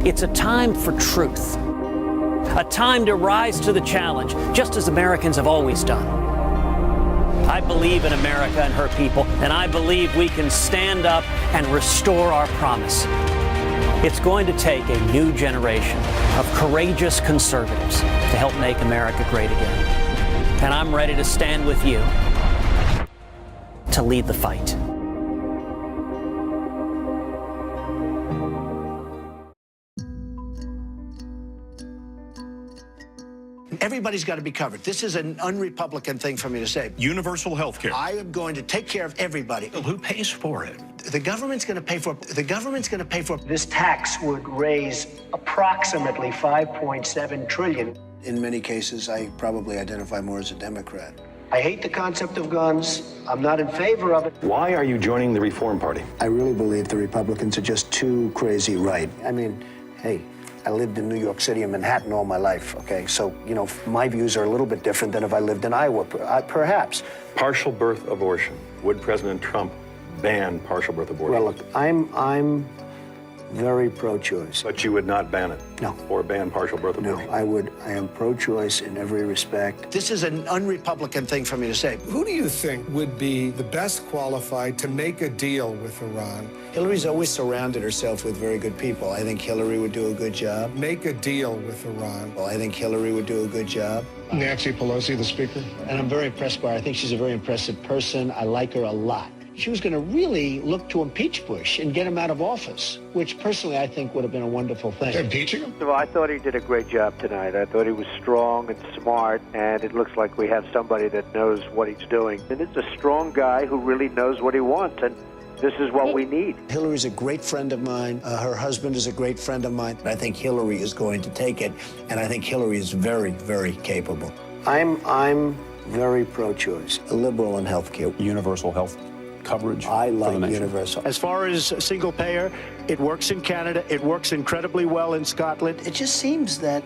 It's a time for truth, a time to rise to the challenge, just as Americans have always done. I believe in America and her people, and I believe we can stand up and restore our promise. It's going to take a new generation of courageous conservatives to help make America great again. And I'm ready to stand with you to lead the fight. Everybody's got to be covered. This is an un-Republican thing for me to say. Universal health care. I am going to take care of everybody. Who pays for it? The government's going to pay for it. The government's going to pay for it. This tax would raise approximately $5.7 trillion. In many cases, I probably identify more as a Democrat. I hate the concept of guns. I'm not in favor of it. Why are you joining the Reform Party? I really believe the Republicans are just too crazy right. I mean, hey, I lived in New York City and Manhattan all my life, okay? So, you know, my views are a little bit different than if I lived in Iowa, perhaps. Partial birth abortion. Would President Trump ban partial birth abortion? Well, look, I'm very pro-choice. But you would not ban it? No. Or ban partial birth abortion? No, I am pro-choice in every respect. This is an un-Republican thing for me to say. Who do you think would be the best qualified to make a deal with Iran? Hillary's always surrounded herself with very good people. I think Hillary would do a good job. Make a deal with Iran. Well, I think Hillary would do a good job. Nancy Pelosi, the speaker. And I'm very impressed by her. I think she's a very impressive person. I like her a lot. She was going to really look to impeach Bush and get him out of office, which personally I think would have been a wonderful thing. Impeaching him? Well, I thought he did a great job tonight. I thought he was strong and smart, and it looks like we have somebody that knows what he's doing. And it's a strong guy who really knows what he wants, and this is what we need. Hillary's a great friend of mine. Her husband is a great friend of mine. I think Hillary is going to take it, and I think Hillary is very, very capable. I'm very pro-choice, a liberal in health care. Universal health coverage. I like universal. As far as single payer, it works in Canada. It works incredibly well in Scotland. It just seems that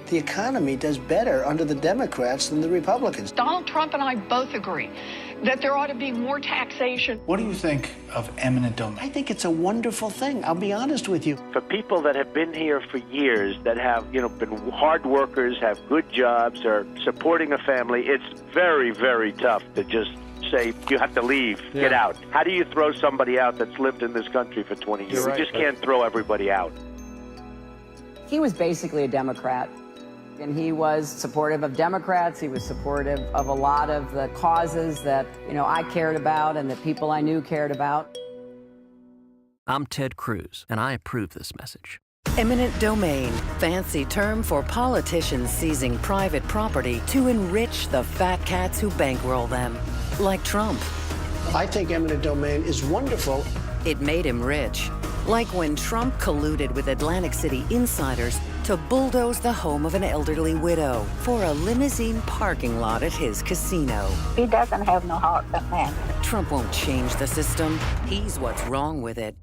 the economy does better under the Democrats than the Republicans. Donald Trump and I both agree that there ought to be more taxation. What do you think of eminent domain? I think it's a wonderful thing. I'll be honest with you. For people that have been here for years, that have, been hard workers, have good jobs, are supporting a family, it's very, very tough to just say, you have to leave, get out. How do you throw somebody out that's lived in this country for 20 years? Right. You just can't throw everybody out. He was basically a Democrat, and he was supportive of Democrats. He was supportive of a lot of the causes that, I cared about and that people I knew cared about. I'm Ted Cruz, and I approve this message. Eminent domain, fancy term for politicians seizing private property to enrich the fat cats who bankroll them, like Trump. I think eminent domain is wonderful. It made him rich, like when Trump colluded with Atlantic City insiders to bulldoze the home of an elderly widow for a limousine parking lot at his casino. He doesn't have no heart, that man. Trump won't change the system. He's what's wrong with it.